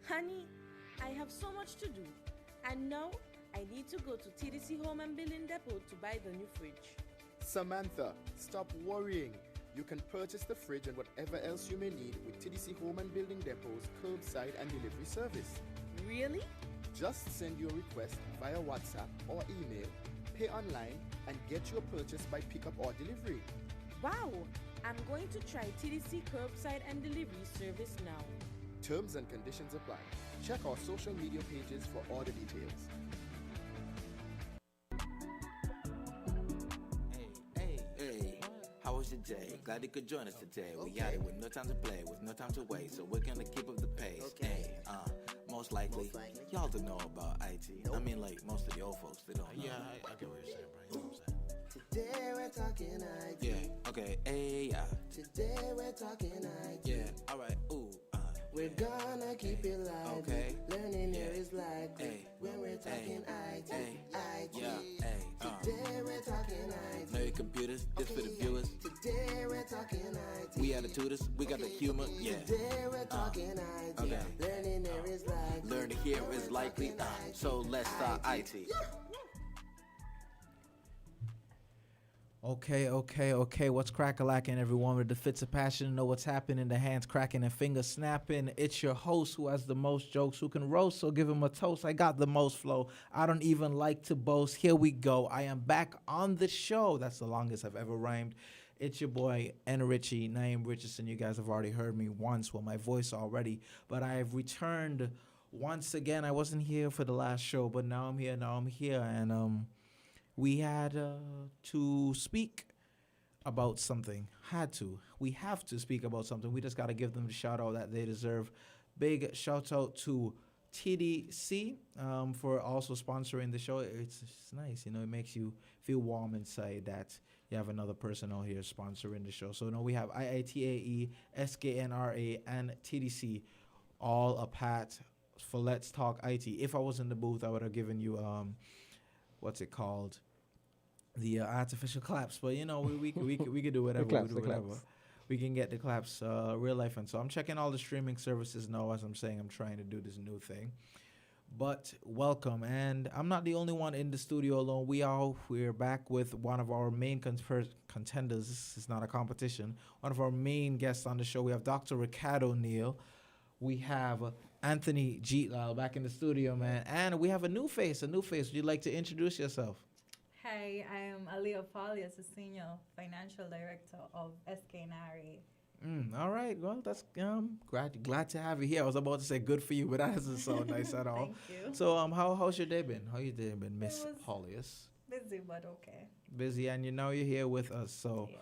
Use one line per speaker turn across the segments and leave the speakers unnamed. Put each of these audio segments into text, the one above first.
Honey, I have so much to do. And now, I need to go to TDC Home and Building Depot to buy the new fridge.
Samantha, stop worrying. You can purchase the fridge and whatever else you may need with TDC Home and Building Depot's curbside and delivery service.
Really?
Just send your request via WhatsApp or email, pay online, and get your purchase by pickup or delivery.
Wow! I'm going to try TDC Curbside and Delivery service now.
Terms and conditions apply. Check our social media pages for order details.
Hey, how was your day? Glad you could join us today. We got it with no time to play, with no time to wait, so we're gonna keep up the pace. Hey, most likely, y'all don't know about IT. I mean, like, most of the old folks, they don't know. Yeah, I get what you're saying, bro. You know what I'm saying?
Today we're talking IT.
Yeah, okay, hey,
Today we're talking IT.
yeah, alright, ooh,
We're gonna keep it lively.
Okay.
Learning here is likely.
Hey.
When we're talking IT. IT.
yeah, hey,
Today we're talking IT.
know your computers, this for the viewers.
Today we're talking IT.
We are the tutors, we got the humor, yeah.
Today we're talking IT.
okay.
Learning here is likely.
Learn to hear is likely, so let's start IT.
Okay. What's crack-a-lacking, everyone? With the fits of passion, know what's happening, the hands cracking and fingers snapping. It's your host who has the most jokes, who can roast, so give him a toast. I got the most flow. I don't even like to boast. Here we go. I am back on the show. That's the longest I've ever rhymed. It's your boy, N. Richie, Naeem Richardson. You guys have already heard me once with my voice already, but I have returned once again. I wasn't here for the last show, but now I'm here, and we had to speak about something. We have to speak about something. We just got to give them the shout out that they deserve. Big shout out to TDC for also sponsoring the show. It's nice, you know, it makes you feel warm inside that you have another person out here sponsoring the show. So now we have IITAE, SKNRA, and TDC, all a pat for Let's Talk IT. If I was in the booth, I would have given you what's it called? The artificial claps, but you know we could do whatever. We can get the claps real life, and so I'm checking all the streaming services now. As I'm saying, I'm trying to do this new thing. But welcome, and I'm not the only one in the studio alone. We're back with one of our main contenders. This is not a competition. One of our main guests on the show. We have Dr. Ricardo Neal. We have Anthony Jeetlal back in the studio, man, and we have a new face. Would you like to introduce yourself?
Hi, I am Aliyah Paulius, the Senior Financial Director of SKNRA.
All right. Well, that's glad to have you here. I was about to say good for you, but that doesn't sound nice at all.
Thank you.
So, how's your day been? How your day been, Miss Paulius?
Busy, but okay.
Busy, and you're here with us. So,
Yes.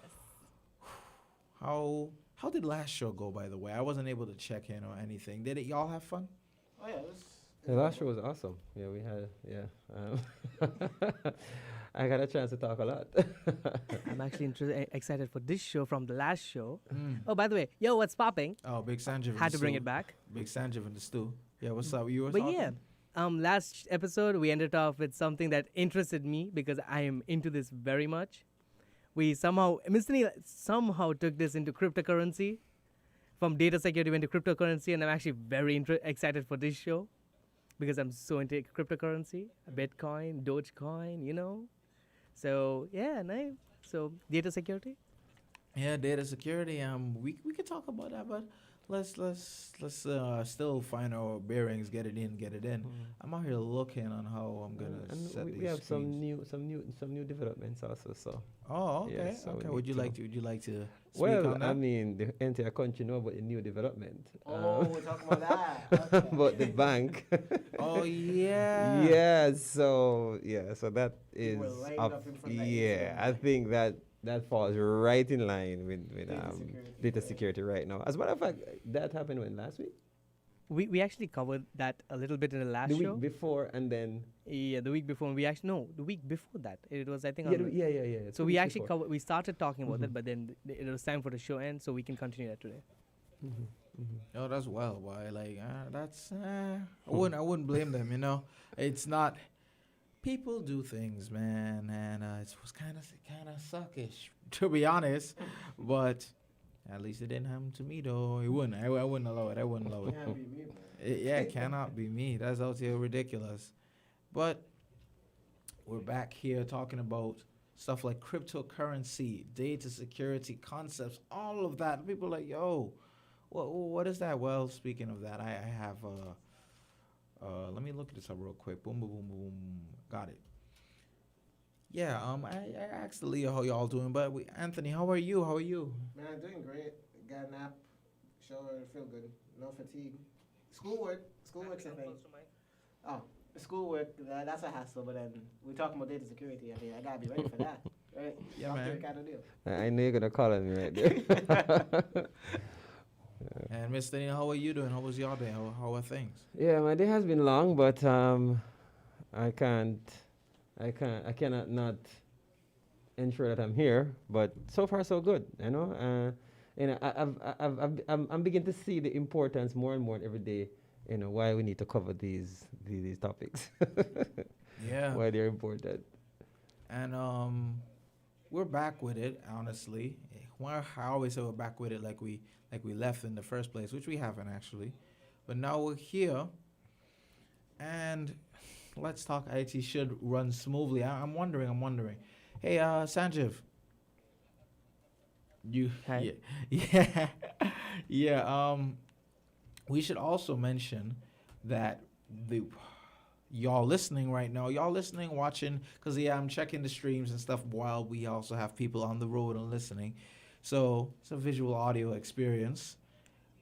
how did last show go? By the way, I wasn't able to check in or anything. Did y'all have fun?
Oh yeah,
The last show was awesome. Yeah, we had, I got a chance to talk a lot.
I'm actually excited for this show from the last show. Oh, by the way, what's popping?
Oh, Big Sanjiv.
Had to bring it back.
Big Sanjiv in the stew. Yeah, what's up? You were
But
talking?
last episode we ended off with something that interested me because I am into this very much. We Mr. Neil somehow took this into cryptocurrency. From data security went to cryptocurrency, and I'm actually very excited for this show because I'm so into cryptocurrency, Bitcoin, Dogecoin, you know. So nice. So data security.
Yeah, data security. We could talk about that, but let's still find our bearings. Get it in. I'm out here looking on how I'm gonna set these.
We have
screens.
some new developments also. So.
Oh, okay.
Yeah, so
okay. Would you like to speak
well,
on that?
I mean, the entire country know about the new development.
We're talking about that. Okay.
About the bank.
Oh yeah.
So that is I think that falls right in line with data security right now. As a matter of fact, that happened last week?
We actually covered that a little bit in the last show.
The week before, and then...
Yeah, the week before. The week before that. It was, I think...
Yeah.
So we actually we started talking about that, but then it was time for the show end, so we can continue that today.
Oh, that's well, boy. Like, that's... I wouldn't blame them, you know? It's not... People do things, man, and it was kind of suckish, to be honest, but... At least it didn't happen to me, though. It wouldn't. I wouldn't allow it. It cannot be me. That's out here ridiculous. But we're back here talking about stuff like cryptocurrency, data security concepts, all of that. People are like, yo, what is that? Well, speaking of that, I have let me look this up real quick. Boom, boom, boom, boom. Got it. Yeah, I asked Leah how y'all doing, but Anthony, how are you? How are you?
Man, I'm doing great. Got a nap, shower, feel good. No fatigue. Schoolwork's a thing. Oh, schoolwork, that's a hassle, but then we're talking about data security. I mean, I gotta be ready for that, right?
Yeah, man.
Kind of deal.
I know you're gonna call on me right there.
And Mr. Neil, how are you doing? How was your day? How are things?
Yeah, my day has been long, but I cannot not ensure that I'm here. But so far, so good. You know, I'm beginning to see the importance more and more every day. You know, why we need to cover these topics.
Yeah.
Why they're important.
And we're back with it, honestly. Well, I always say we're back with it like we left in the first place, which we haven't actually. But now we're here, and Let's Talk IT should run smoothly. I'm wondering. Hey, Sanjeev.
Hi.
Yeah. We should also mention that y'all listening right now, watching, because I'm checking the streams and stuff while we also have people on the road and listening. So it's a visual audio experience.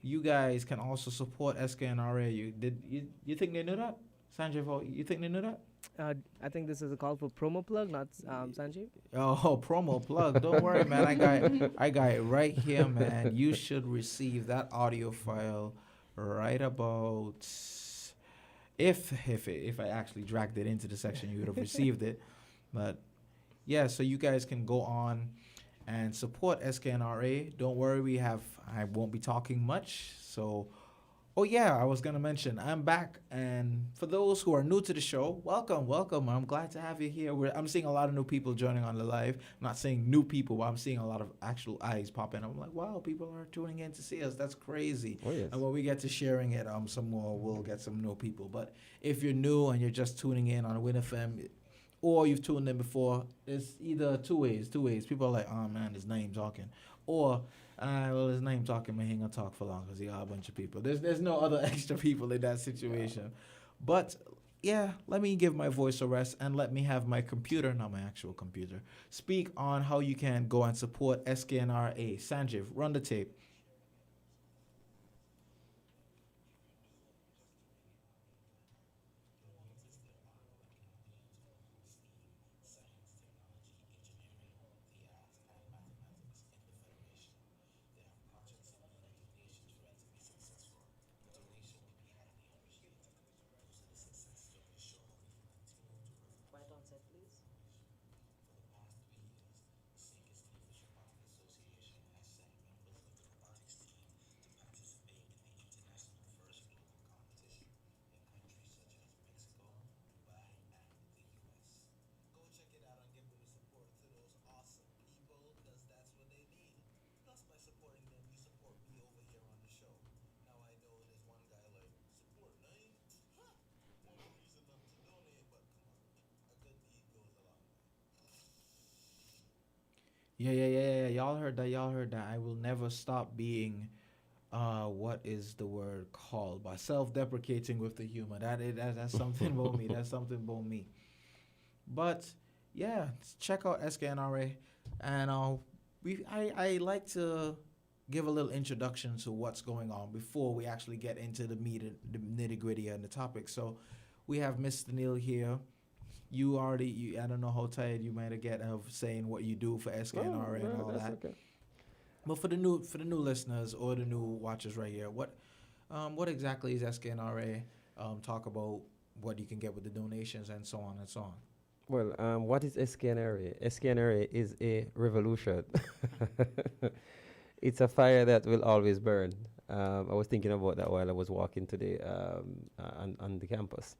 You guys can also support SKNRA. You think they knew that? Sanjay, you think they knew that?
I think this is a call for promo plug, not Sanjeev.
Oh, promo plug. Don't worry, man. I got it right here, man. You should receive that audio file right about, if I actually dragged it into the section, you would have received it. But yeah, so you guys can go on and support SKNRA. Don't worry, I won't be talking much. So, oh yeah, I was gonna mention I'm back, and for those who are new to the show, welcome. I'm glad to have you here. I'm seeing a lot of new people joining on the live. I'm not saying new people, but I'm seeing a lot of actual eyes pop in. I'm like, wow, people are tuning in to see us. That's crazy.
Oh, yes.
And when we get to sharing it, some more, we'll get some new people. But if you're new and you're just tuning in on WINN FM, or you've tuned in before, it's either two ways. People are like, oh man, his name talking, or his name talking, man, he ain't gonna talk for long because he got a bunch of people. There's no other extra people in that situation. But yeah, let me give my voice a rest and let me have my computer, not my actual computer, speak on how you can go and support SKNRA. Sanjeev, run the tape. Yeah. Y'all heard that. I will never stop being, what is the word called? By self-deprecating with the humor. That's something about me. That's something about me. But yeah, check out SKNRA, and I like to give a little introduction to what's going on before we actually get into the nitty gritty and the topic. So we have Mr. Neil here. I don't know how tired you might get of saying what you do for SKNRA and all that. Okay. But for the new listeners or the new watchers right here, what exactly is SKNRA? Talk about what you can get with the donations and so on and so on.
Well, what is SKNRA? SKNRA is a revolution. It's a fire that will always burn. I was thinking about that while I was walking today on the campus.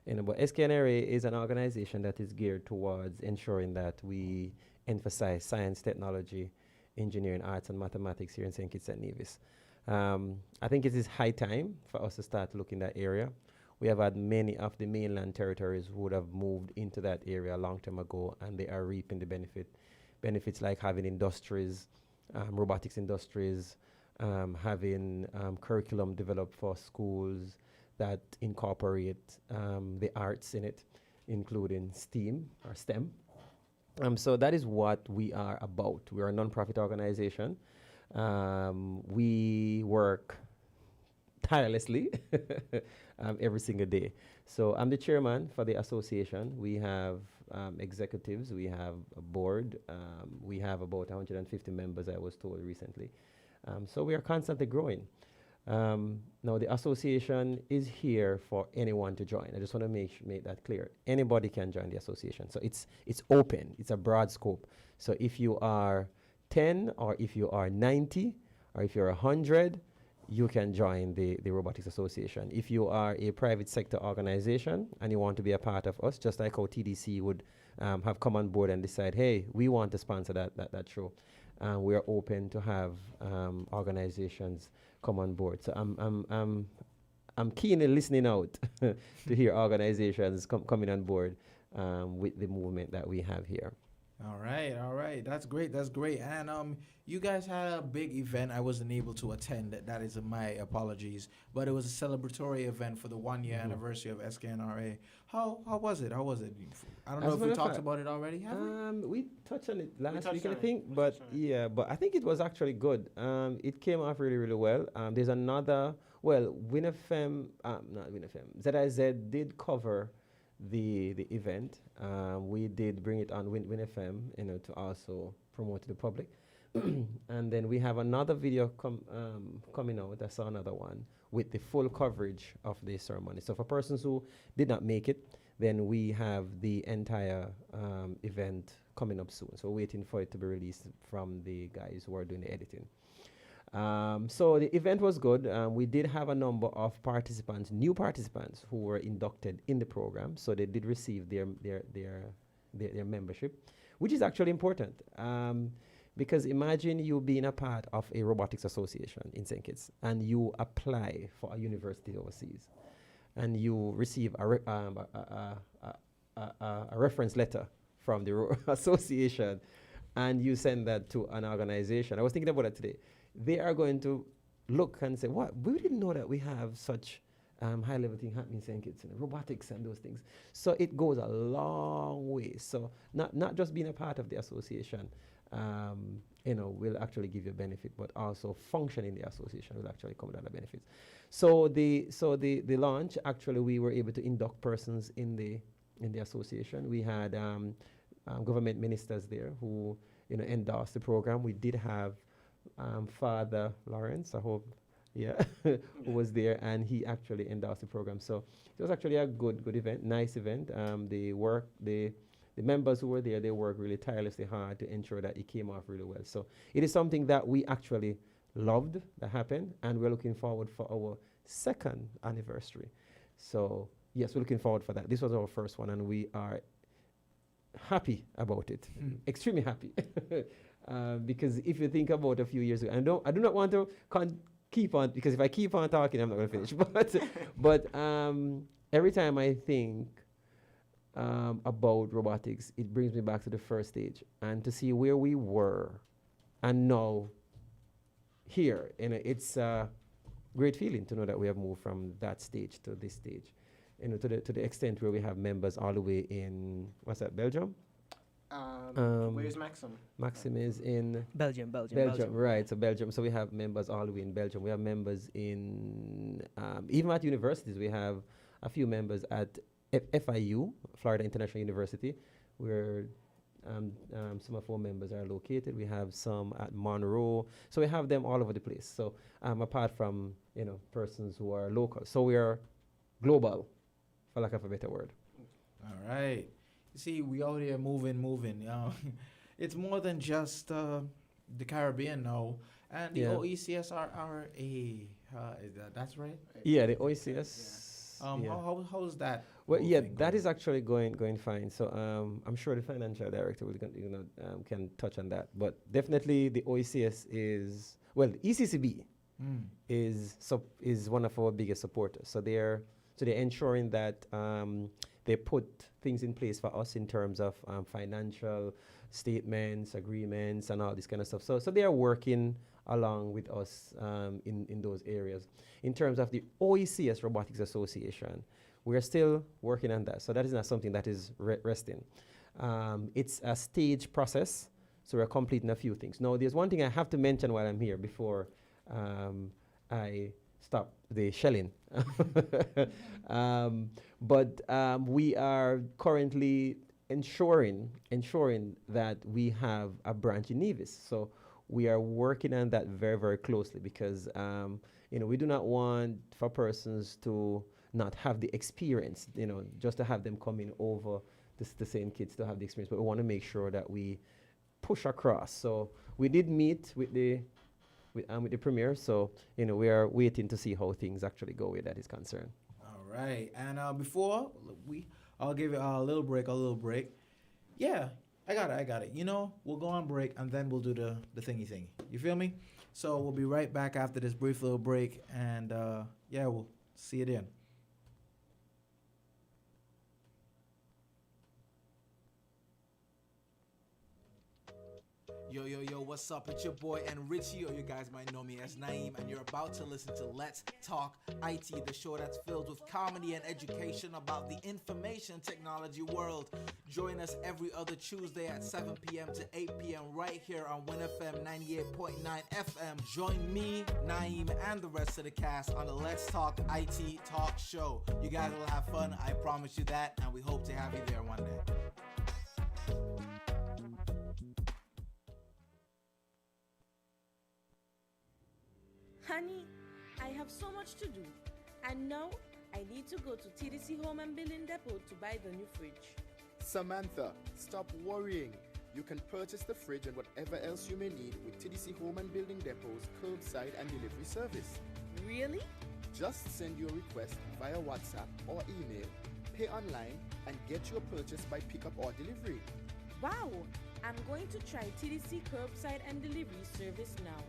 But SKNRA is an organization that is geared towards ensuring that we emphasize science, technology, engineering, arts, and mathematics here in St Kitts and Nevis. I think it is high time for us to start looking that area. We have had many of the mainland territories who would have moved into that area a long time ago, and they are reaping the benefits like having industries, robotics industries, having curriculum developed for schools that incorporate the arts in it, including STEAM or STEM. So that is what we are about. We are a non-profit organization. We work tirelessly every single day. So I'm the chairman for the association. We have executives, we have a board, we have about 150 members, I was told recently. So we are constantly growing. Now the association is here for anyone to join. I just want to make that clear. Anybody can join the association. So it's open, it's a broad scope. So if you are 10 or if you are 90 or if you're 100, you can join the Robotics Association. If you are a private sector organization and you want to be a part of us, just like how TDC would have come on board and decide, hey, we want to sponsor that show. We are open to have organizations come on board. So I'm keenly listening out to hear organizations coming on board with the movement that we have here.
All right. That's great. And you guys had a big event. I wasn't able to attend. That is my apologies. But it was a celebratory event for the 1-year anniversary of SKNRA. How was it? I don't know if we talked about it already. Have we?
We touched on it last week, I think. But I think it was actually good. It came off really, really well. There's another, WINN FM, not WINN FM, ZIZ did cover the event. We did bring it on WINN FM, to also promote to the public. And then we have another video coming out. I saw another one with the full coverage of the ceremony. So for persons who did not make it, then we have the entire event coming up soon. So we're waiting for it to be released from the guys who are doing the editing. So the event was good. We did have a number of participants, new participants, who were inducted in the program. So they did receive their membership, which is actually important. Because imagine you being a part of a robotics association in St. Kitts and you apply for a university overseas and you receive a reference letter from the association and you send that to an organization. I was thinking about it today. They are going to look and say, what? We didn't know that we have such high-level thing happening in St. Kitts, robotics and those things. So it goes a long way. So not just being a part of the association, will actually give you a benefit, but also function in the association will actually come with other benefits. So the launch, actually, we were able to induct persons in the association. We had government ministers there who endorsed the program. We did have Father Lawrence, I hope, who was there, and he actually endorsed the program. So it was actually a good event, nice event. The members who were there, they worked really tirelessly hard to ensure that it came off really well. So it is something that we actually loved that happened, and we're looking forward for our 2nd anniversary. So yes, we're looking forward for that. This was our first one, and we are happy about it, extremely happy. Because if you think about a few years ago, I do not want to keep on, because if I keep on talking, I'm not going to finish. But every time I think about robotics, it brings me back to the first stage and to see where we were and now here. And it's a great feeling to know that we have moved from that stage to this stage, to the extent where we have members all the way in, Belgium?
Where's Maxim?
Maxim is in
Belgium.
Right, so Belgium. So we have members all the way in Belgium. We have members in, even at universities, we have a few members at FIU, Florida International University, where some of our members are located. We have some at Monroe. So we have them all over the place. So apart from, persons who are local. So we are global, for lack of a better word.
All right. You see, we out here moving. It's more than just the Caribbean now. And the OECSRRA, that's right?
Yeah, the OECS.
How's that?
Well, that is actually going fine. So I'm sure the financial director will can touch on that. But definitely the OECS is, the ECCB is one of our biggest supporters. So they're ensuring that they put things in place for us in terms of financial statements, agreements, and all this kind of stuff. So they are working along with us in those areas. In terms of the OECS Robotics Association, we're still working on that. So that is not something that is resting. It's a stage process, so we're completing a few things. Now, there's one thing I have to mention while I'm here before I stop the shelling. But we are currently ensuring that we have a branch in Nevis. So we are working on that very, very closely because we do not want for persons to not have the experience, just to have them coming over the same kids to have the experience. But we want to make sure that we push across. So we did meet with the premier. So we are waiting to see how things actually go where that is concerned.
All right, and before I'll give it a little break. Yeah, I got it. We'll go on break and then we'll do the thingy. You feel me? So we'll be right back after this brief little break, and we'll see you then.
Yo, what's up? It's your boy and Richie, or you guys might know me as Naeem, and you're about to listen to Let's Talk IT, the show that's filled with comedy and education about the information technology world. Join us every other Tuesday at 7 p.m. to 8 p.m. right here on WINN FM 98.9 FM. Join me, Naeem, and the rest of the cast on the Let's Talk IT talk show. You guys will have fun, I promise you that, and we hope to have you there one day.
Honey, I have so much to do. And now, I need to go to TDC Home and Building Depot to buy the new fridge.
Samantha, stop worrying. You can purchase the fridge and whatever else you may need with TDC Home and Building Depot's curbside and delivery service.
Really?
Just send your request via WhatsApp or email, pay online, and get your purchase by pickup or delivery.
Wow! I'm going to try TDC curbside and delivery service now.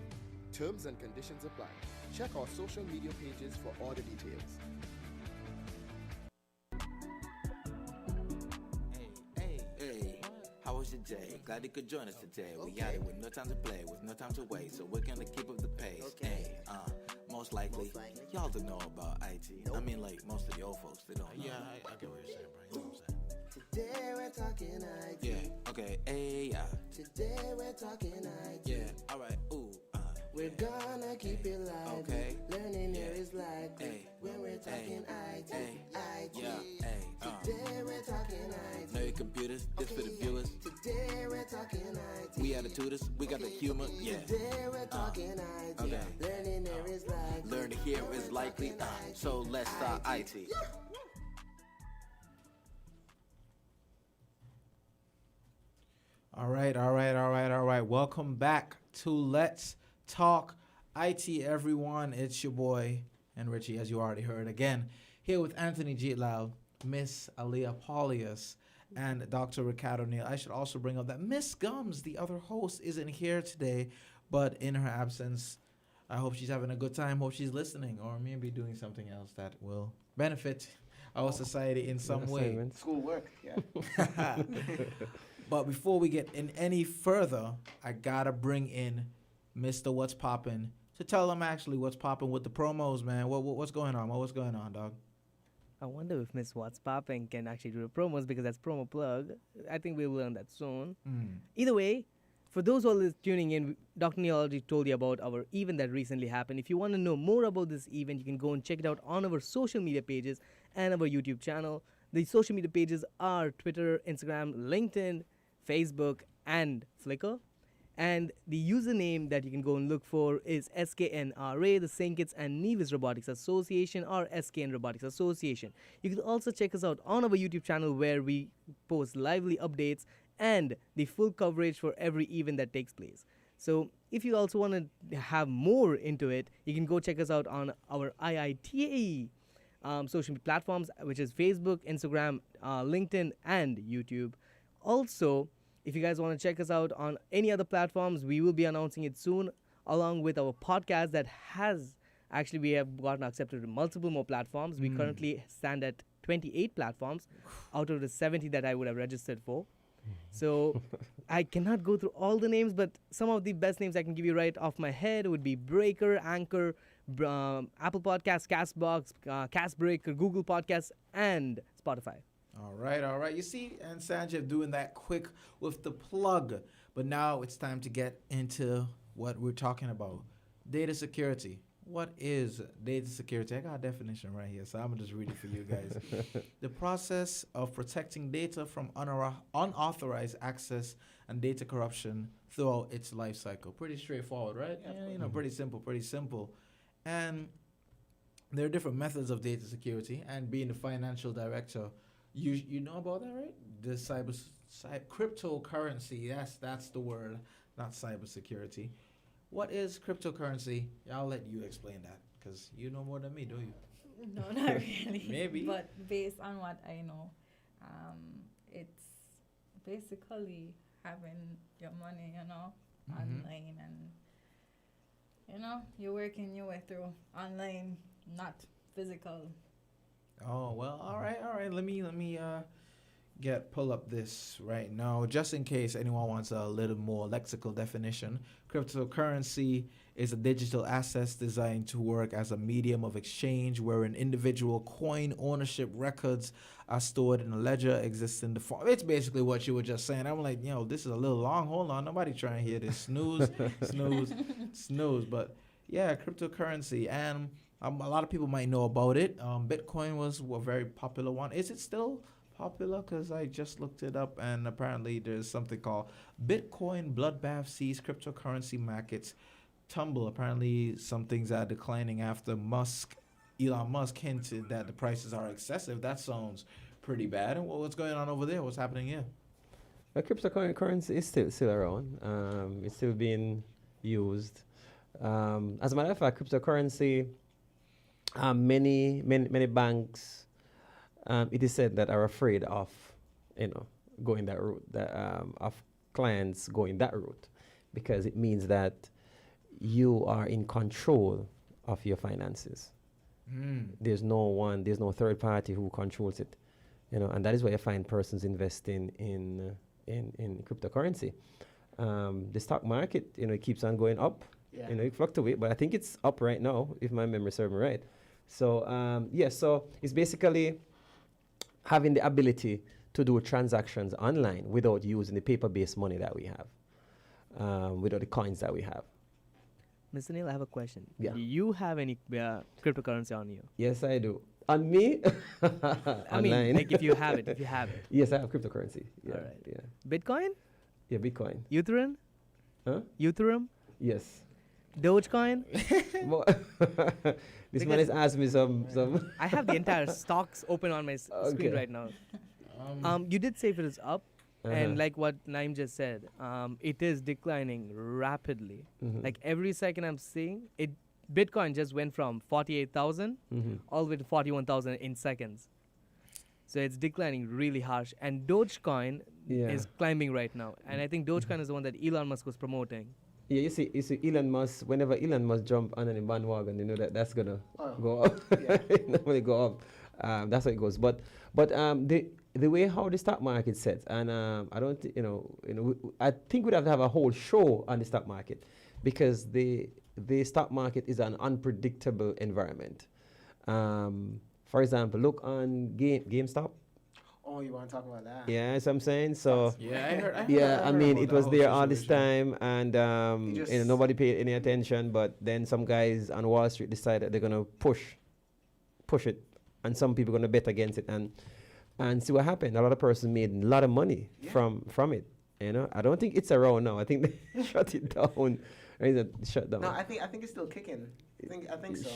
Terms and conditions apply. Check our social media pages for all the details.
Hey, how was your day? Glad you could join us today. We got it with no time to play, with no time to waste, so we're gonna keep up the pace. Hey, most likely, y'all don't know about IT. I mean, like, most of the old folks, they don't know.
Yeah, I get what you're saying, bro. You know what I'm saying?
Today we're talking IT.
Yeah, okay, hey, yeah.
Today we're talking IT.
Yeah, alright, ooh.
We're gonna keep it live.
Okay.
Learning here is likely. When we're talking IT. IT.
Yeah.
Today we're talking IT.
Know your computers, this for the viewers.
Today we're talking IT.
We attituders, we got the humor, yeah.
Today we're talking IT.
Okay.
Learning here is likely.
Learning here is likely. So let's start IT.
All right. Welcome back to Let's Talk IT, everyone. It's your boy and Richie, as you already heard. Again, here with Anthony Jitlau, Miss Aaliyah Paulius, and Dr. Ricardo O'Neill. I should also bring up that Miss Gums, the other host, isn't here today, but in her absence, I hope she's having a good time. Hope she's listening, or maybe doing something else that will benefit our society in some way.
Schoolwork, yeah.
But before we get in any further, I gotta bring in Mr. What's Poppin' to tell them actually what's poppin' with the promos, man. What's going on? What's going on, dog?
I wonder if Miss What's Poppin' can actually do the promos, because that's promo plug. I think we'll learn that soon. Either way, for those who are tuning in, Dr. Neil already told you about our event that recently happened. If you want to know more about this event, you can go and check it out on our social media pages and our YouTube channel. The social media pages are Twitter, Instagram, LinkedIn, Facebook, and Flickr. And the username that you can go and look for is SKNRA, the St Kitts and Nevis Robotics Association, or SKN Robotics Association. You can also check us out on our YouTube channel, where we post lively updates and the full coverage for every event that takes place. So if you also want to have more into it, you can go check us out on our IITA social media platforms, which is Facebook, Instagram, LinkedIn, and YouTube. Also, if you guys want to check us out on any other platforms, we will be announcing it soon. along with our podcast that has actually we have gotten accepted to multiple more platforms. We currently stand at 28 platforms out of the 70 that I would have registered for. So I cannot go through all the names, but some of the best names I can give you right off my head would be Breaker, Anchor, Apple Podcasts, Castbox, Castbreaker, Google Podcasts, and Spotify.
All right. You see, and Sanjeev doing that quick with the plug. But now it's time to get into what we're talking about. Data security. What is data security? I got a definition right here, so I'm going to just read it for you guys. The process of protecting data from unauthorized access and data corruption throughout its life cycle. Pretty straightforward, right? Yeah, pretty simple. And there are different methods of data security, and being the financial director, you know about that, right? The cryptocurrency, that's the word, not cybersecurity. What is cryptocurrency? I'll let you explain that, because you know more than me, do you?
No, not really.
Maybe.
But based on what I know, it's basically having your money, online, and, you're working your way through online, not physical.
Oh, well, all right. Let me pull up this right now, just in case anyone wants a little more lexical definition. Cryptocurrency is a digital asset designed to work as a medium of exchange where an individual coin ownership records are stored in a ledger existing in the form. It's basically what you were just saying. I'm like, this is a little long. Hold on. Nobody trying to hear this. Snooze. But yeah, cryptocurrency. And a lot of people might know about it. Bitcoin was a very popular one. Is it still popular? Because I just looked it up, and apparently there's something called Bitcoin bloodbath sees cryptocurrency markets tumble. Apparently some things are declining after Elon Musk hinted that the prices are excessive. That sounds pretty bad. And what's going on over there? What's happening here?
Cryptocurrency is still around. It's still being used. As a matter of fact, cryptocurrency, many banks, it is said that are afraid of, going that route, of clients going that route, because it means that you are in control of your finances. There's no third party who controls it, and that is why you find persons investing in cryptocurrency. The stock market, it keeps on going up. Yeah. It fluctuates, but I think it's up right now, if my memory serves me right. So, so it's basically having the ability to do transactions online without using the paper-based money that we have, without the coins that we have.
Mr. Neil, I have a question.
Yeah.
Do you have any cryptocurrency on you?
Yes, I do. On me?
I mean, like if you have it.
Yes, I have cryptocurrency. Yeah.
All right.
Yeah.
Bitcoin?
Yeah, Bitcoin.
Ethereum?
Huh?
Ethereum?
Yes.
Dogecoin?
This man is asking me some.
I have the entire stocks open on my screen right now. You did say it is up, and like what Naim just said, it is declining rapidly. Like every second I'm seeing it, Bitcoin just went from 48,000 all the way to 41,000 in seconds. So it's declining really harsh, and Dogecoin is climbing right now. And I think Dogecoin is the one that Elon Musk was promoting.
Yeah, you see Elon Musk, whenever Elon Musk jump on a bandwagon, that's going to go up. Normally go up. That's how it goes. But the way how the stock market sets, and I don't, I think we'd have to have a whole show on the stock market, because the stock market is an unpredictable environment. For example, look on GameStop.
Oh, you want to talk about that?
Yeah, that's what I'm saying. So
yeah, I heard
I mean, it was there all this
situation.
time, and nobody paid any attention. But then some guys on Wall Street decided they're gonna push it, and some people gonna bet against it, and see what happened. A lot of persons made a lot of money from it. I don't think it's around now. I think they shut it down. Or is it shut down?
No, I think it's still kicking. I think so.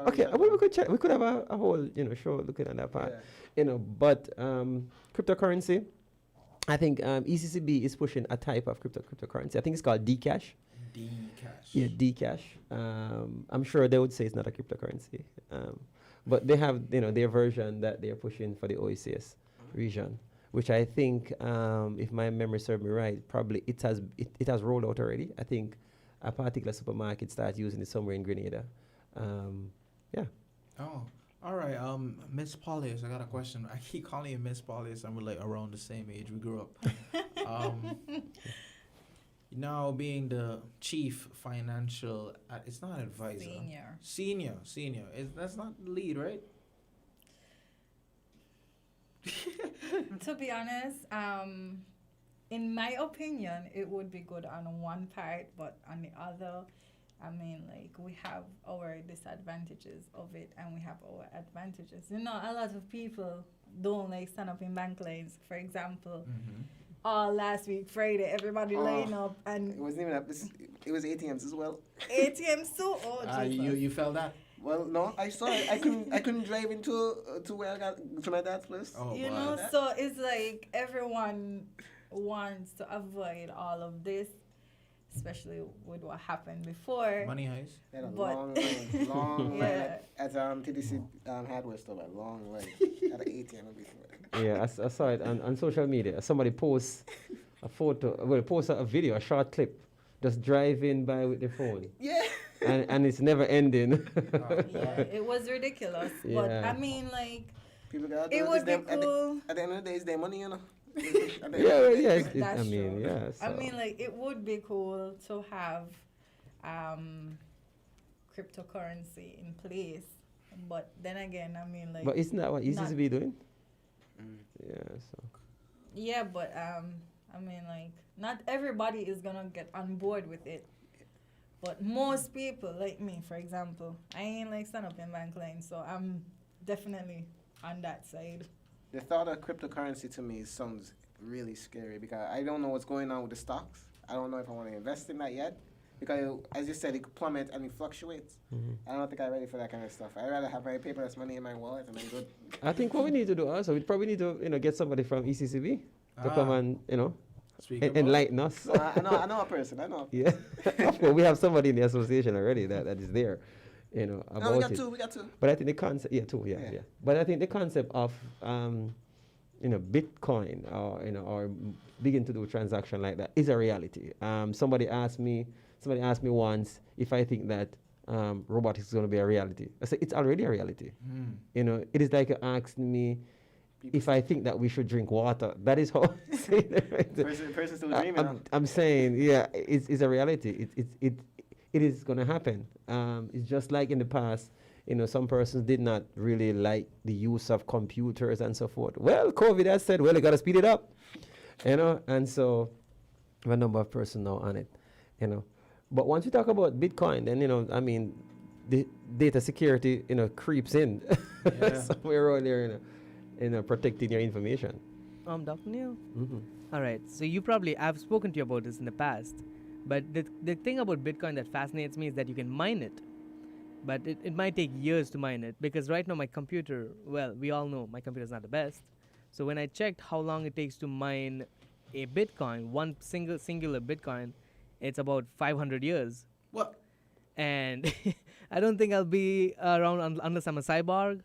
Okay, well, we could check. We could have a whole show looking at that part. But cryptocurrency, I think ECCB is pushing a type of cryptocurrency. I think it's called Dcash.
Dcash.
Yeah, Dcash. I'm sure they would say it's not a cryptocurrency, but they have their version that they're pushing for the OECS region, which I think, if my memory serves me right, probably it has rolled out already. I think a particular supermarket starts using it somewhere in Grenada. Yeah.
Oh, all right. Miss Paulius, I got a question. I keep calling you Miss Paulius, and we're like around the same age. We grew up. Now being the chief financial, it's not advisor. Senior. That's not the lead, right?
To be honest, in my opinion, it would be good on one part, but on the other, I mean, like, we have our disadvantages of it and we have our advantages. You know, a lot of people don't like stand up in bank lines, for example. Last week, Friday, everybody laying up, and
it wasn't even up. It was ATMs as well.
ATMs too. Oh,
you felt that?
Well, no, I saw it. I couldn't drive into to where I got to my dad's place.
Oh,
you know, so it's like everyone wants to avoid all of this, especially with what happened before.
Money heist.
They had a long line at TDC hardware store. A long line at an ATM before.
Yeah, I saw it on social media. Somebody posts a photo, post a video, a short clip, just driving by with their phone.
Yeah.
And it's never ending.
Yeah, it was ridiculous.
Yeah.
But I mean, like,
people got
it would be cool.
At the end of the day, it's their money, you know.
That's
true.
So.
I
mean, like, it would be cool to have cryptocurrency in place. But then again, I mean, like.
But isn't that what ECCB doing? Yeah. So.
Yeah, but I mean, like, not everybody is gonna get on board with it. But most people, like me, for example, I ain't like stand up in bank line, so I'm definitely on that side.
The thought of cryptocurrency to me sounds really scary because I don't know what's going on with the stocks. I don't know if I want to invest in that yet because, as you said, it plummets and it fluctuates. I don't think I'm ready for that kind of stuff. I'd rather have my paperless money in my wallet and I'm good.
I think what we need to do also, we probably need to get somebody from ECCB to come and enlighten us.
I know a person.
Yeah, of course, we have somebody in the association already that is there, about
no, we got two.
But I think the concept, yeah. But I think the concept of, Bitcoin or begin to do a transaction like that is a reality. Somebody asked me once if I think that robotics is going to be a reality. I said it's already a reality. It is like you asked me if I think that we should drink water. That is how I say it. Right?
Person still dreaming.
I'm saying, it's a reality. It is going to happen. It's just like in the past, some persons did not really like the use of computers and so forth. Well, COVID has said, you got to speed it up, and so a number of persons now on it, But once we talk about Bitcoin, then, the data security, creeps in somewhere around there, protecting your information.
Dr. Neil? All right. So I've spoken to you about this in the past, but the thing about Bitcoin that fascinates me is that you can mine it, but it might take years to mine it because right now my computer, we all know my computer is not the best. So when I checked how long it takes to mine a Bitcoin, one singular Bitcoin, it's about 500 years.
What?
And I don't think I'll be around unless I'm a cyborg.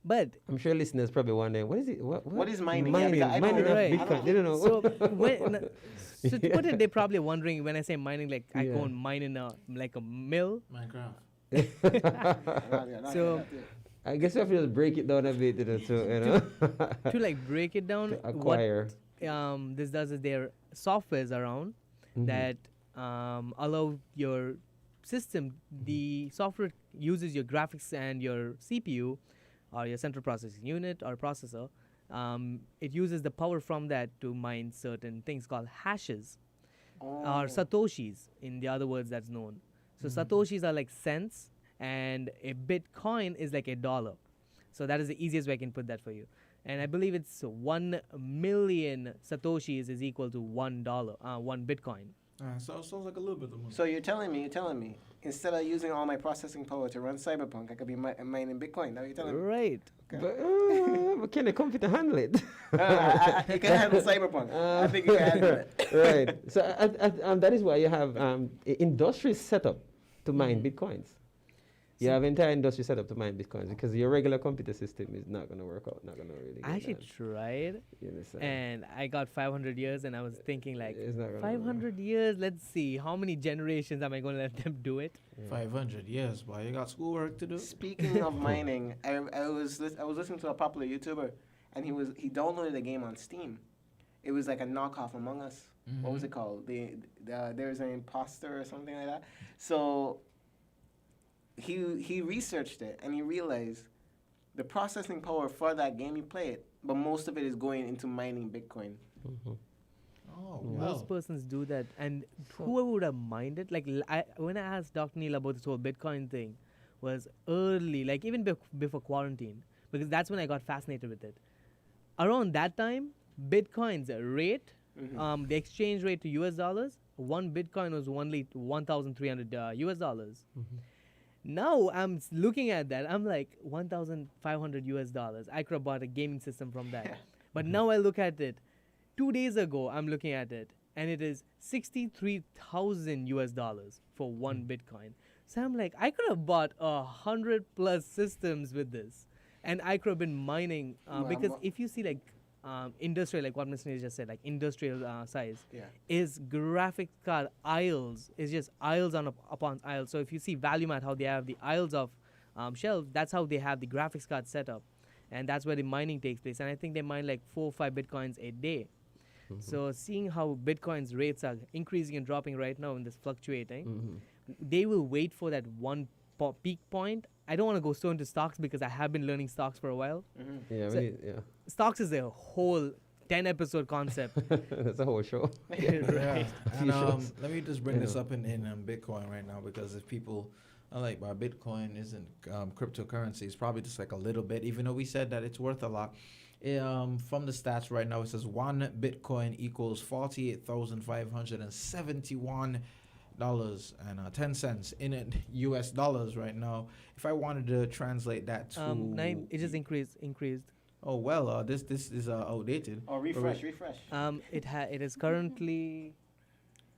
But
I'm sure listeners probably wondering, what is it? What
is mining?
Mining, mining
right.
Bitcoin. They don't know.
So to put it, they're probably wondering when I say mining, like I go and mine in a mill.
Minecraft.
So
I guess you have to just break it down a bit,
to like break it down.
To acquire.
What this does is there are softwares around that allow your system. The software uses your graphics and your CPU. Or your central processing unit or processor, it uses the power from that to mine certain things called hashes or satoshis in the other words that's known. So satoshis are like cents and a Bitcoin is like $1. So that is the easiest way I can put that for you. And I believe it's 1 million satoshis is equal to $1, 1 Bitcoin.
So it sounds like a little bit of money.
So you're telling me, instead of using all my processing power to run Cyberpunk, I could be mining Bitcoin. Now you're telling me.
Right.
Okay. But can the computer handle it?
It can handle Cyberpunk. I think it can handle it.
Right. So that is why you have industries set up to mine Bitcoins. You have entire industry set up to mine Bitcoins because your regular computer system is not going to work out, not going to really.
I actually tried, and I got 500 years, and I was thinking like, 500 years. Let's see, how many generations am I going to let them do it?
500 years, boy. You got schoolwork to do.
Speaking of mining, I was listening to a popular YouTuber, and he downloaded a game on Steam. It was like a knockoff Among Us. What was it called? There's an imposter or something like that. So he researched it, and he realized the processing power for that game, you play it, but most of it is going into mining Bitcoin.
Oh,
Most persons do that, and whoever would have minded, like when I asked Dr. Neil about this whole Bitcoin thing, was early, like even before quarantine, because that's when I got fascinated with it. Around that time, Bitcoin's rate, the exchange rate to US dollars, one Bitcoin was only 1,300 US dollars. Now I'm looking at that, I'm like 1,500 US dollars. I could have bought a gaming system from that. But now I look at it, 2 days ago I'm looking at it, and it is 63,000 US dollars for one Bitcoin. So I'm like, I could have bought 100+ systems with this, and I could have been mining because if you see like industrial, like what Mr. Neil just said, like industrial size, is graphics card aisles, is just aisles upon aisles. So if you see ValueMat, how they have the aisles of shelves, that's how they have the graphics card set up, and that's where the mining takes place. And I think they mine like 4 or 5 Bitcoins a day. So seeing how Bitcoin's rates are increasing and dropping right now and this fluctuating, they will wait for that one peak point. I don't want to go so into stocks because I have been learning stocks for a while. Stocks is a whole 10-episode concept.
That's a whole show.
Right. And let me just bring this up in Bitcoin right now, because if people are like, well, Bitcoin isn't cryptocurrency, it's probably just like a little bit, even though we said that it's worth a lot. From the stats right now, it says 1 Bitcoin equals $48,571.10 in US dollars right now. If I wanted to translate that to
it just increased.
Oh well, this is outdated.
Oh, refresh.
It is currently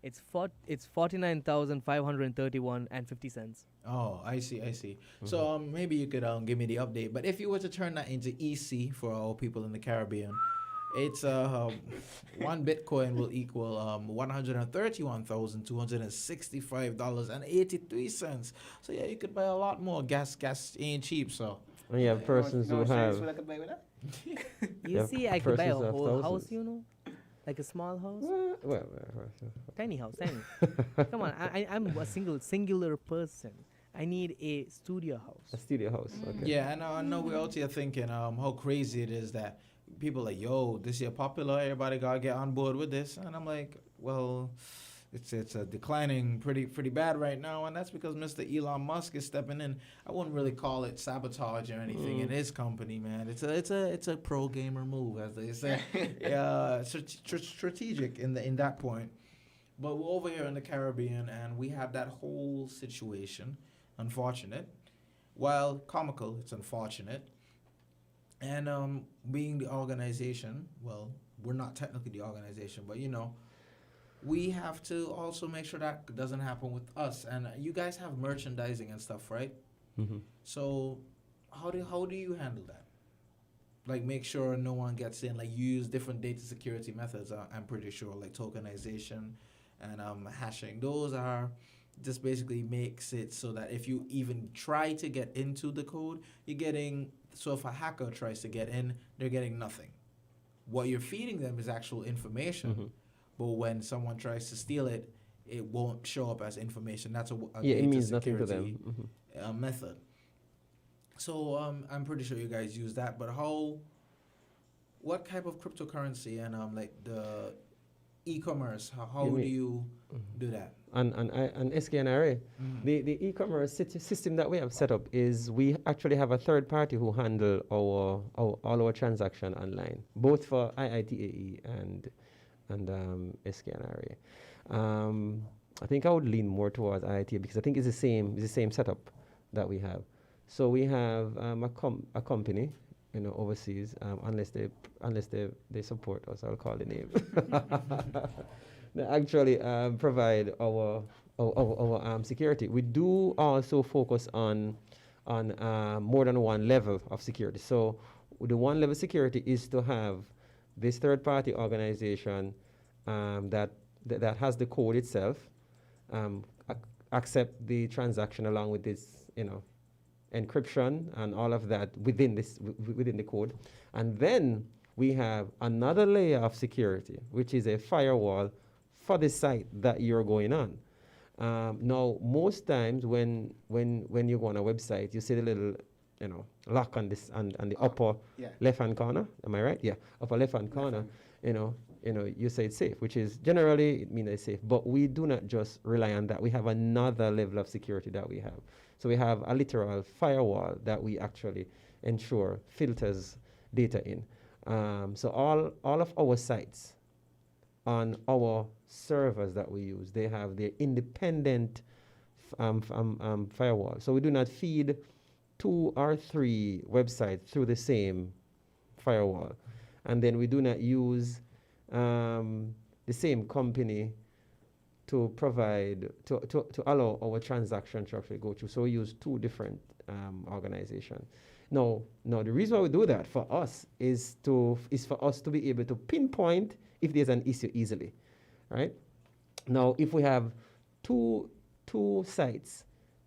it's 49,531.50 cents.
Oh, I see. So maybe you could give me the update. But if you were to turn that into EC for all people in the Caribbean, it's 1 Bitcoin will equal $131,265.83. So yeah, you could buy a lot more. Gas ain't cheap, so.
And you have persons who have.
You see, I could buy a whole house, like a small house. Tiny house, tiny. Come on, I'm a singular person. I need a studio house.
A studio house, okay.
Yeah, and I know we're out here thinking how crazy it is that people are like, yo, this is popular, everybody gotta get on board with this. And I'm like, well, it's declining pretty bad right now, and that's because Mr. Elon Musk is stepping in. I wouldn't really call it sabotage or anything in his company, man. It's a pro gamer move, as they say. Strategic in that point. But we're over here in the Caribbean, and we have that whole situation. Unfortunate. While comical, it's unfortunate. And being the organization, well, we're not technically the organization, but we have to also make sure that doesn't happen with us. And you guys have merchandising and stuff, right? So how do you handle that? Like, make sure no one gets in. Like, you use different data security methods, I'm pretty sure, like tokenization and hashing. Those are just basically makes it so that if you even try to get into the code, you're getting, so if a hacker tries to get in, they're getting nothing. What you're feeding them is actual information, but when someone tries to steal it, it won't show up as information. That's a
it means nothing to them.
Method. So I'm pretty sure you guys use that, but what type of cryptocurrency and like the e-commerce, how do you do that?
On SKNRA, the e-commerce system that we have set up is we actually have a third party who handle all our transaction online, both for IITAE and SKNRA. I think I would lean more towards IIT because I think it's the same setup that we have. So we have a company, overseas, unless they support us, I'll call the name. They actually provide our our security. We do also focus on more than one level of security. So the one level security is to have this third party organization that has the code itself, accept the transaction along with this, encryption and all of that within the code. And then we have another layer of security, which is a firewall for the site that you're going on. Now, most times when you go on a website, you see the little, lock on the upper left-hand corner. Am I right? Yeah, upper left-hand corner. You say it's safe, which is generally it means it's safe. But we do not just rely on that. We have another level of security that we have. So we have a literal firewall that we actually ensure filters data in. So all of our sites on our servers that we use, they have their independent firewall. So we do not feed 2 or 3 websites through the same firewall. And then we do not use the same company to provide, to allow our transaction to actually go through. So we use 2 different organizations. Now, the reason why we do that for us is for us to be able to pinpoint if there's an issue easily, right? Now, if we have two sites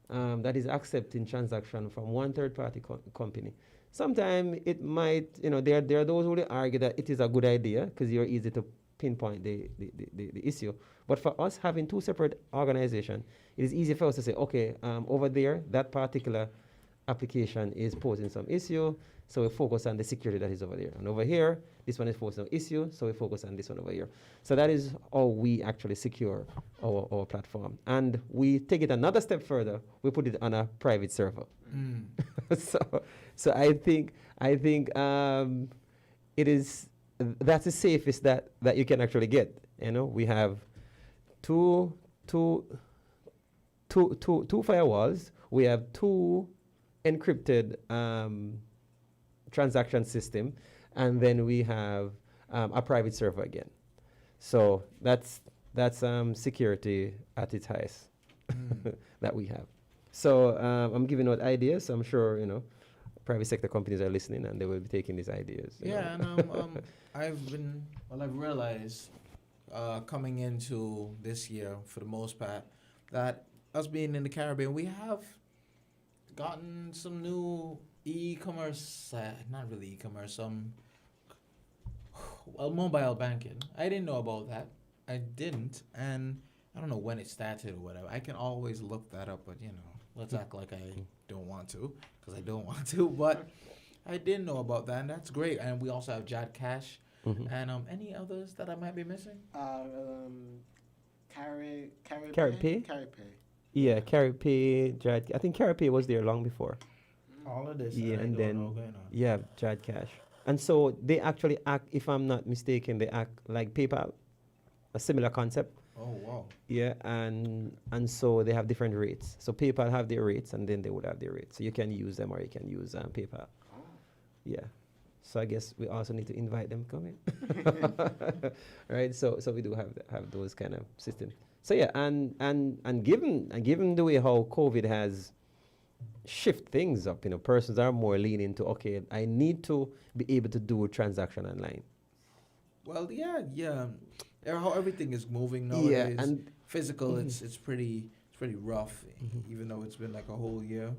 that is accepting transaction from one third-party company, sometimes it might, there are those who will argue that it is a good idea because you're easy to pinpoint the issue. But for us having 2 separate organizations, it is easy for us to say, okay, over there, that particular application is posing some issue, so we focus on the security that is over there. And over here, this one is posing an issue, so we focus on this one over here. So that is how we actually secure our platform. And we take it another step further, we put it on a private server. So I think that's the safest that you can actually get. We have two firewalls. We have 2 encrypted transaction system, and then we have a private server again. So that's security at its highest that we have. So I'm giving out ideas. So I'm sure private sector companies are listening and they will be taking these ideas.
And I've realized coming into this year for the most part that us being in the Caribbean, we have gotten some new e-commerce, not really e-commerce, mobile banking. I didn't know about that. I didn't, and I don't know when it started or whatever. I can always look that up, but let's act like I don't want to, because I don't want to. But I didn't know about that, and that's great. And we also have Jad Cash, and any others that I might be missing?
Carry
Pay? Yeah, Carry Pay, Jad. I think Carry Pay was there long before.
All of this.
Yeah, and then
yeah,
Jad Cash. And so they actually act, if I'm not mistaken, they act like PayPal, a similar concept.
Oh, wow.
Yeah, and so they have different rates. So PayPal have their rates, and then they would have their rates. So you can use them or you can use PayPal. Oh. Yeah. So I guess we also need to invite them to come in. Right? So we do have those kind of systems. So yeah, and given the way how COVID has shift things up, persons are more leaning to, okay, I need to be able to do a transaction online.
Well, yeah. How everything is moving nowadays.
Yeah, and
physical, it's pretty rough, even though it's been like a whole year.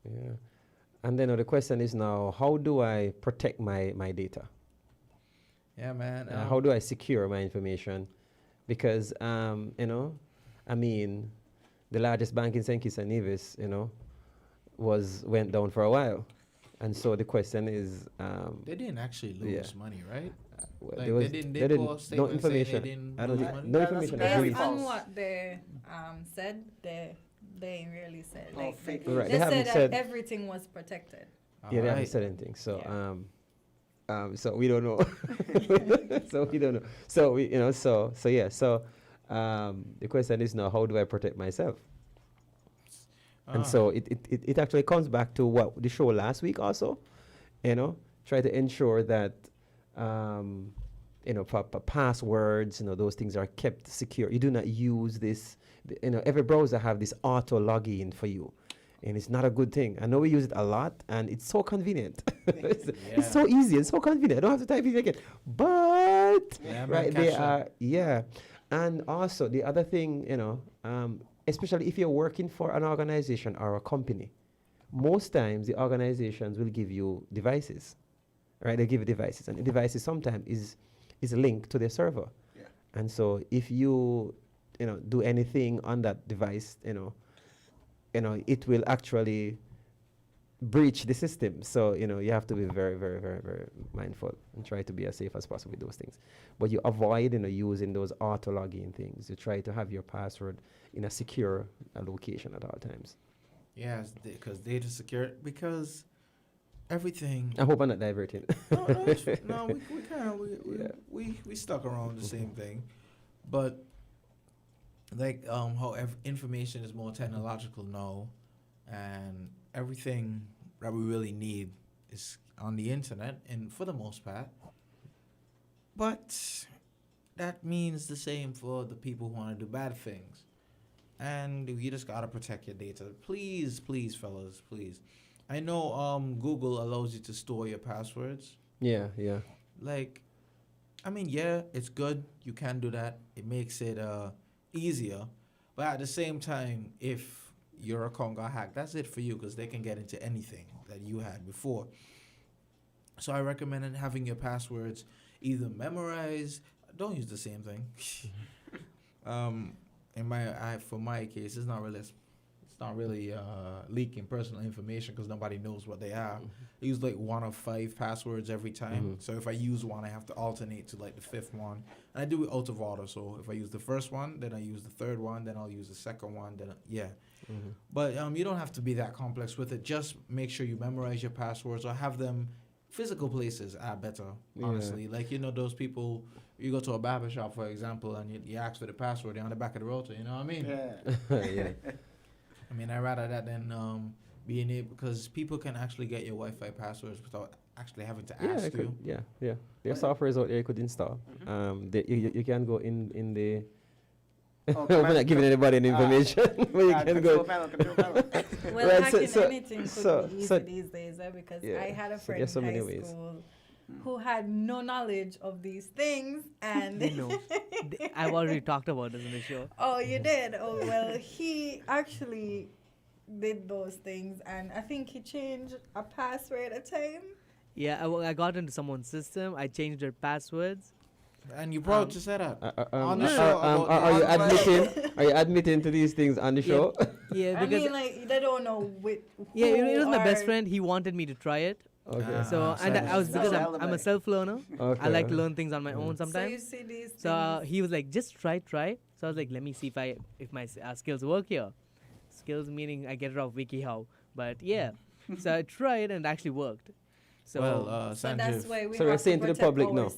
Yeah, and then the question is now, how do I protect my data?
Yeah, man.
How do I secure my information? Because I mean, the largest bank in St Kitts and Nevis, went down for a while, and so the question is,
they didn't actually lose money, right?
They didn't. No information. I don't think. No information.
Based on what they said, they really said. Like
right.
They said that everything was protected.
Yeah, they haven't said anything. So so we don't know. So we don't know. So we, yeah. So the question is now, how do I protect myself? And so it actually comes back to what the show last week also, try to ensure that passwords, those things are kept secure. You do not use this every browser have this auto login for you. And it's not a good thing. I know we use it a lot, and it's so convenient. It's so easy and so convenient. I don't have to type it again. But they are, And also the other thing, especially if you're working for an organization or a company, most times the organizations will give you devices, right? They give you devices, and the devices sometimes is linked to their server. Yeah. And so if you, do anything on that device, it will actually breach the system. So, you have to be very, very, very, very mindful and try to be as safe as possible with those things. But you avoid, using those auto login things. You try to have your password in a secure location at all times.
Yes, because data security, because everything.
I hope I'm not diverting.
No, we stuck around the same thing. But like how information is more technological now, and everything that we really need is on the internet, and for the most part. But that means the same for the people who want to do bad things, and you just gotta protect your data. Please, fellas, please. I know Google allows you to store your passwords.
Yeah.
Like, it's good. You can do that. It makes it easier, but at the same time, if your account got hacked, that's it for you, because they can get into anything that you had before. So I recommend having your passwords either memorized. Don't use the same thing. For my case, it's not really leaking personal information, because nobody knows what they are. I use like 1 of 5 passwords every time. So if I use one, I have to alternate to like the 5th one, and I do it out of order. So if I use the first one, then I use the 3rd one, then I'll use the 2nd one, then But you don't have to be that complex with it. Just make sure you memorize your passwords, or have them physical places are better, honestly. Like, those people, you go to a barber shop, for example, and you ask for the password, they're on the back of the router, you know what I mean?
Yeah.
I'd rather that than being able, because people can actually get your Wi-Fi passwords without actually having to ask you.
Yeah. There are softwares out there you could install. You can go in the... We're not giving anybody any information. But you can go...
Well, hacking anything could be easy these days, because I had a friend in high school who had no knowledge of these things, and
I've already talked about this in the show.
Oh, you did? Oh, well, he actually did those things, and I think he changed a password at a time.
Yeah, I got into someone's system. I changed their passwords.
And you brought to set up
on the show. Are you admitting to these things on the show?
Yeah, because
they don't know who.
Yeah, it was my best friend. He wanted me to try it.
Okay.
So I was, because I'm a self-learner.
Okay.
I like to learn things on my own sometimes.
So you see these things.
So he was like, just try. So I was like, let me see if my skills work here. Skills meaning I get it off WikiHow. But yeah, so I tried and it actually worked. So,
so that's why we
we're
have
saying
to
to the public now.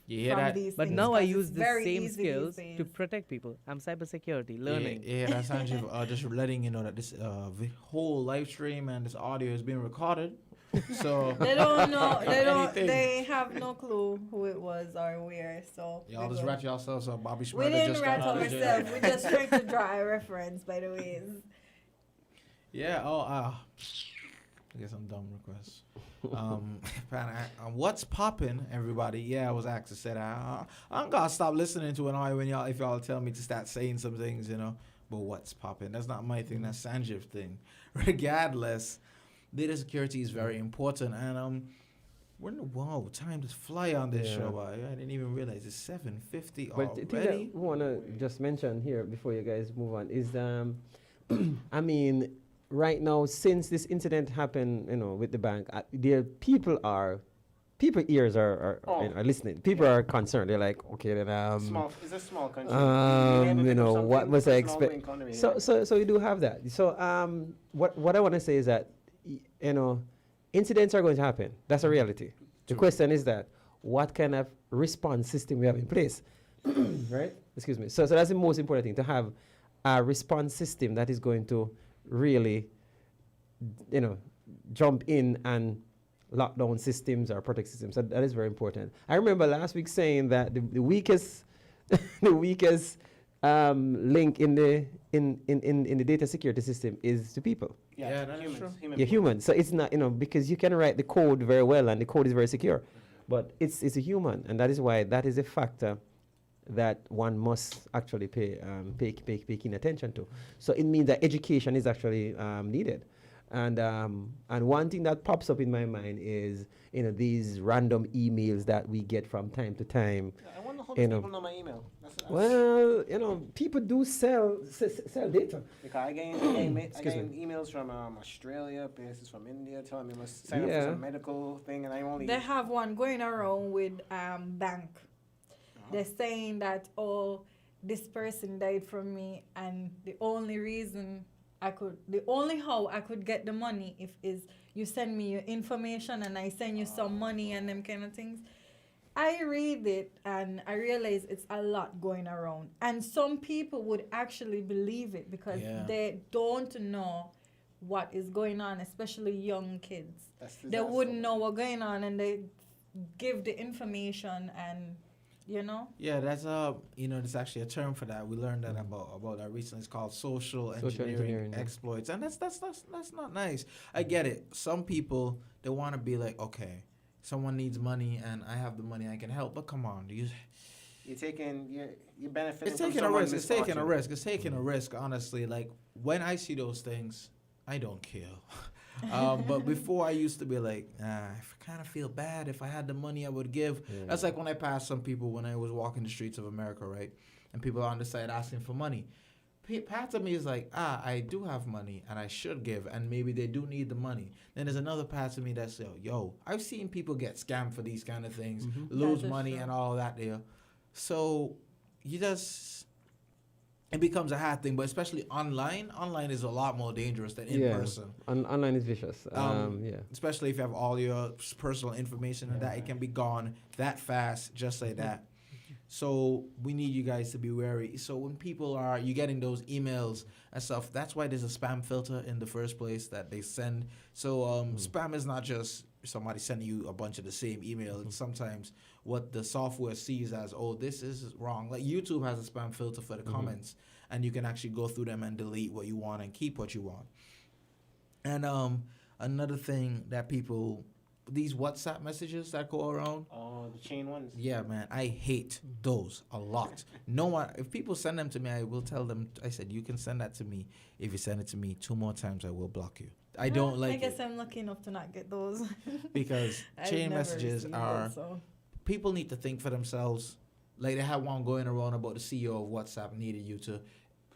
You hear that?
But now I use the same skills to protect people. I'm cybersecurity, learning.
Yeah, that's Sanjeev. Just letting you know that this whole live stream and this audio is being recorded. So
they don't know. They have no clue who it was or where. So
y'all just rat yourselves up. Bobby Schmurder.
We didn't rat ourselves. We just tried to draw a reference, by the way.
Yeah. I guess I'm dumb requests. What's poppin', everybody? Yeah, I was asked to say that. I'm gonna stop listening to if y'all tell me to start saying some things, But what's poppin'? That's not my thing. That's Sanjeev's thing. Regardless, data security is very important, and time to fly on this show. I didn't even realize it's 7:50 already.
But the thing that we wanna just mention here before you guys move on is right now, since this incident happened, with the bank, people ears are listening. People are concerned. They're like, okay, then
it's a small country.
What must I expect? So you do have that. So what I want to say is that incidents are going to happen. That's a reality. The question is that what kind of response system we have in place, right? Excuse me. So that's the most important thing, to have a response system that is going to really, jump in and lock down systems or protect systems. So that is very important. I remember last week saying that the weakest link in the in the data security system is to people.
Yeah, that's
humans,
true.
human
You're
beings.
human, so it's not, because you can write the code very well and the code is very secure, but it's a human, and that is why that is a factor that one must actually pay keen attention to. So it means that education is actually needed. And one thing that pops up in my mind is, these random emails that we get from time to time.
I wonder how
You
these
know.
people know my email. That's
Well, people do sell data.
because I get
Excuse me.
emails from Australia, places from India, telling me must sign up for
Yeah.
some medical thing, and I only.
They have one going around with bank. They're saying that, oh, this person died from me, and the only how I could get the money is you send me your information and I send you some money and them kind of things. I read it and I realize it's a lot going around, and some people would actually believe it because they don't know what is going on, especially young kids. They wouldn't know what's going on, and they give the information, and
Yeah, that's there's actually a term for that. We learned that about that recently. It's called social engineering exploits, and that's not nice. I get it. Some people, they want to be like, okay, someone needs money and I have the money, I can help. But come on, you're benefiting. It's taking a risk. It's taking a risk. It's taking a risk. Honestly, like when I see those things, I don't care. But before I used to be like, I kind of feel bad. If I had the money, I would give. Yeah. That's like when I passed some people when I was walking the streets of America, right? And people on the side asking for money. Part of me is like, I do have money and I should give, and maybe they do need the money. Then there's another part of me that says, yo, I've seen people get scammed for these kind of things, lose money and all that there. So it becomes a hard thing, but especially online. Online is a lot more dangerous than in person.
Online is vicious.
Especially if you have all your personal information and that, it can be gone that fast, just like that. So we need you guys to be wary. So when you're getting those emails and stuff, that's why there's a spam filter in the first place that they send. So spam is not just somebody sending you a bunch of the same email. It's sometimes what the software sees as, oh, this is wrong. Like YouTube has a spam filter for the comments, and you can actually go through them and delete what you want and keep what you want. And another thing that these WhatsApp messages that go around.
Oh, the chain ones.
Yeah, man, I hate those a lot. No one, if people send them to me, I will tell them. I said, you can send that to me. If you send it to me 2 more times, I will block you. I don't like it.
I guess I'm lucky enough to not get those.
Because chain messages people need to think for themselves. Like they had one going around about the CEO of WhatsApp needed you to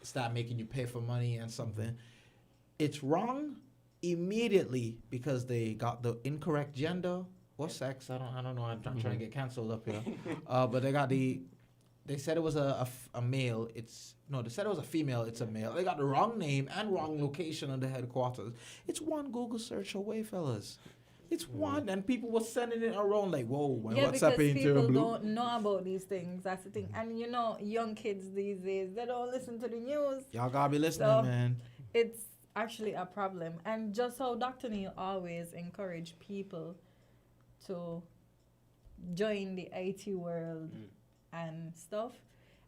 start making you pay for money and something. It's wrong immediately because they got the incorrect gender or sex. I don't know. I'm trying to get canceled up here. But they said it was a male. They said it was a female. It's a male. They got the wrong name and wrong location of the headquarters. It's one Google search away, fellas. It's one, and people were sending it around like, whoa, WhatsApp ain't
because people
blue.
don't know about these things. That's the thing. And young kids these days, they don't listen to the news.
Y'all gotta be listening, man.
It's actually a problem. And just how Dr. Neil always encourage people to join the IT world and stuff.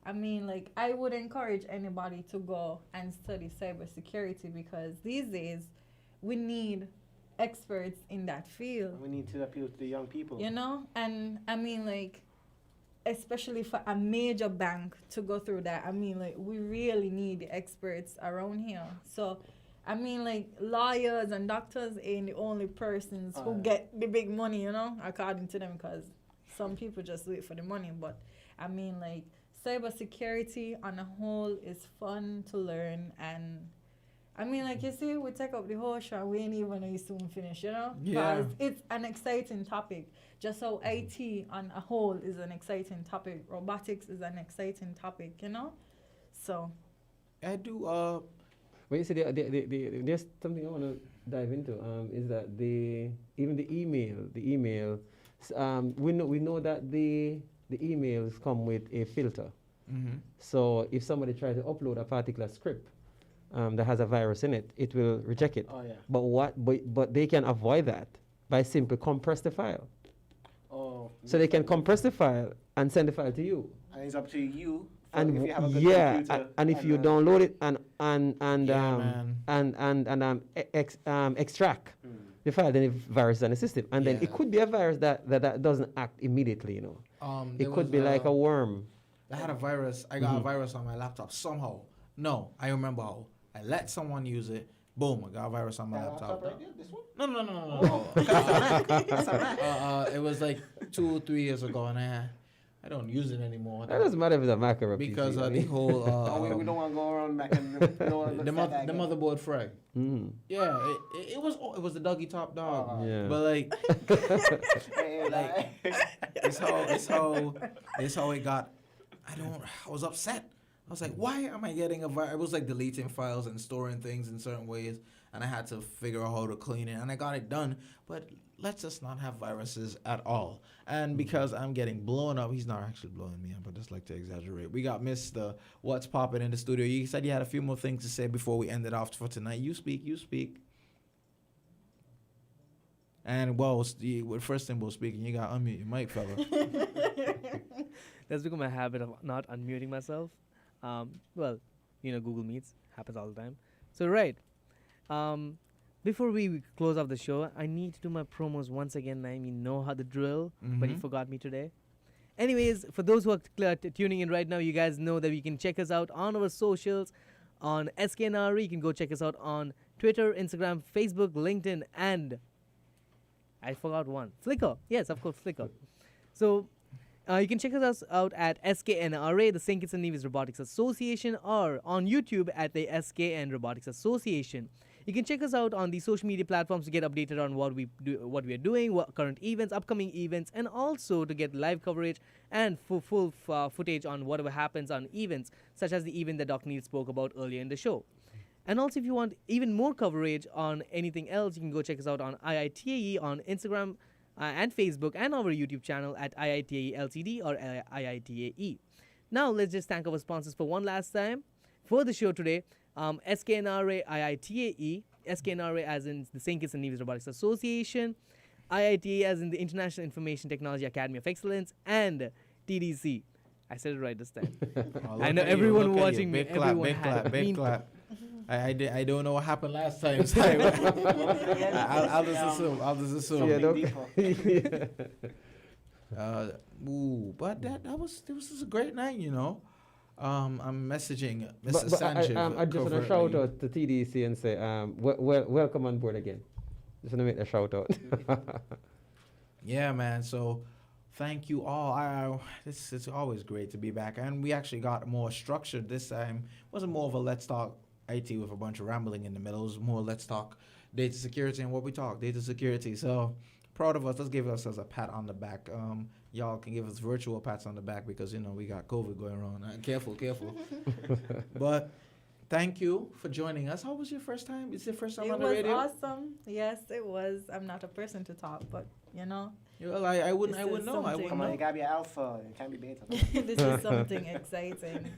I mean, like, I would encourage anybody to go and study cybersecurity because these days we need experts in that field.
We need to appeal to the young people.
And I mean, like, especially for a major bank to go through that, I mean, like, we really need experts around here. So, I mean, like, lawyers and doctors ain't the only persons who get the big money, according to them, because some people just do it for the money. But, I mean, like, cybersecurity on a whole is fun to learn. And, I mean, like, you see, we take up the whole show, we ain't even soon finish,
Yeah.
Because it's an exciting topic. Just how IT on a whole is an exciting topic. Robotics is an exciting topic, So.
I do,
Well, you see, there's something I want to dive into. Is that even the email, we know that the emails come with a filter. So if somebody tries to upload a particular script that has a virus in it, it will reject it.
Oh yeah.
But they can avoid that by simply compress the file.
Oh.
So they can compress the file and send the file to you.
And it's up to you
and
if you have a good
yeah,
computer
and if you download it and extract the file, then the virus is on the system, and then it could be a virus that doesn't act immediately. You know, it could be like a worm.
I had a virus. I got a virus on my laptop somehow. No, I remember how. I let someone use it. Boom, I got a virus on my laptop.
Right there, this one?
No. It was like 2 or 3 years ago, and I don't use it anymore.
That doesn't matter if it's a Mac or a
because
PC.
of the whole.
We don't want to go around Mac and
the motherboard frag. Yeah, it was the doggy top dog.
Yeah.
But like, it's how it got. I was upset. I was like, why am I getting a virus? It was like deleting files and storing things in certain ways, and I had to figure out how to clean it, and I got it done. But let's just not have viruses at all. And because I'm getting blown up, he's not actually blowing me up, I just like to exaggerate. We got Mr. What's Poppin' in the studio. You said you had a few more things to say before we ended off for tonight. You speak. And well, first thing we're speaking, you got to unmute your mic, fella.
That's become a habit of not unmuting myself. Well, Google Meets happens all the time. So right, before we close off the show, I need to do my promos once again. I mean, know how the drill, but you forgot me today. Anyways, for those who are tuning in right now, you guys know that you can check us out on our socials, on SKNRE. You can go check us out on Twitter, Instagram, Facebook, LinkedIn, and I forgot one, Flickr. Yes, of course, Flickr. So. You can check us out at SKNRA, the St Kitts and Nevis Robotics Association, or on YouTube at the SKN Robotics Association. You can check us out on the social media platforms to get updated on what we are doing, what current events, upcoming events, and also to get live coverage and full footage on whatever happens on events, such as the event that Dr. Neil spoke about earlier in the show. And also, if you want even more coverage on anything else, you can go check us out on IITAE on Instagram and Facebook, and our YouTube channel at IITAE LTD or IITAE. Now, let's just thank our sponsors for one last time for the show today. SKNRA IITAE, SKNRA as in the St Kitts and Nevis Robotics Association, IITA as in the International Information Technology Academy of Excellence, and TDC. I said it right this time. I know everyone watching me.
Big clap. I don't know what happened last time. Sorry. I'll just assume. But that was a great night, I'm messaging Mr. Sanchez.
I just want to shout out to TDC and say, welcome on board again. Just want to make a shout out.
Yeah, man. So thank you all. It's always great to be back, and we actually got more structured this time. It wasn't more of a let's talk IT with a bunch of rambling in the middle. It was more let's talk data security, and what we talk data security. So proud of us. Let's give ourselves a pat on the back. Y'all can give us virtual pats on the back because we got COVID going on. Careful. But thank you for joining us. How was your first time? Is it your first time on the radio?
It was awesome. Yes, it was. I'm not a person to talk, but
Well, I wouldn't know.
Come on, you gotta be an alpha. You can't be beta.
This is something exciting.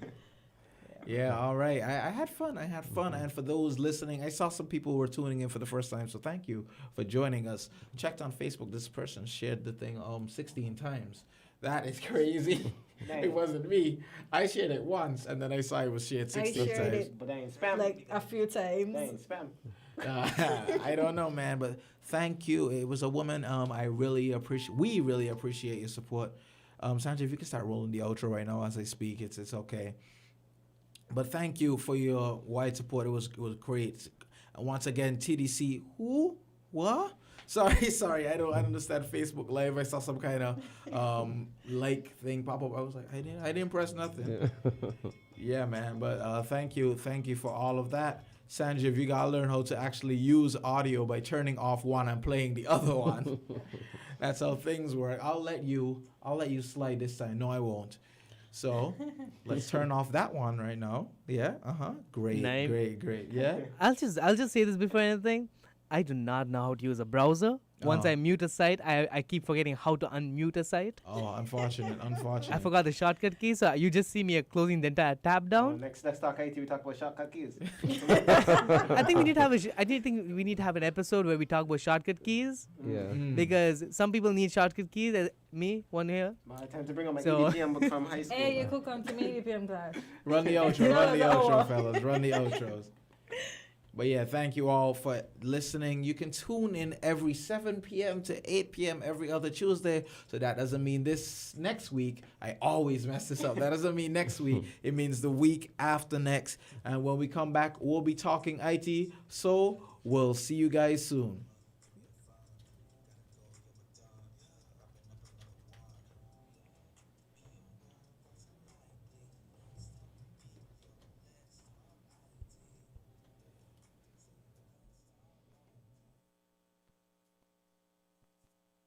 Yeah, all right. I had fun. And for those listening, I saw some people were tuning in for the first time, so thank you for joining us. Checked on Facebook. This person shared the thing 16 times. That is crazy. It wasn't me. I shared it once, and then I saw it was shared 16 times.
It,
but that ain't spam.
Like a few times.
That ain't spam.
I don't know, man, but thank you. It was a woman. We really appreciate your support. Sanjay, if you can start rolling the outro right now as I speak, it's okay. But thank you for your wide support. It was great. And once again, TDC. Who? What? Sorry. I don't understand Facebook Live. I saw some kind of like thing pop up. I was like, I didn't press nothing. Yeah, man. But thank you for all of that. Sanjeev, you gotta learn how to actually use audio by turning off one and playing the other one. That's how things work. I'll let you slide this time. No, I won't. So let's turn off that one right now. Yeah. Great. Great. Yeah.
I'll just say this before anything. I do not know how to use a browser. Once I mute a site, I keep forgetting how to unmute a site.
Oh, unfortunate.
I forgot the shortcut key, so you just see me closing the entire tab down.
Next Talk I.T, we talk about shortcut keys.
I think we need to have we need to have an episode where we talk about shortcut keys.
Yeah.
Because some people need shortcut keys. Me, one here.
My time to bring up my
So-
EDPM book from high school.
Hey, you could come to me if you're class.
Run the outro, fellas. Run the outros. But yeah, thank you all for listening. You can tune in every 7 p.m. to 8 p.m. every other Tuesday. So that doesn't mean this next week. I always mess this up. That doesn't mean next week. It means the week after next. And when we come back, we'll be talking IT. So we'll see you guys soon.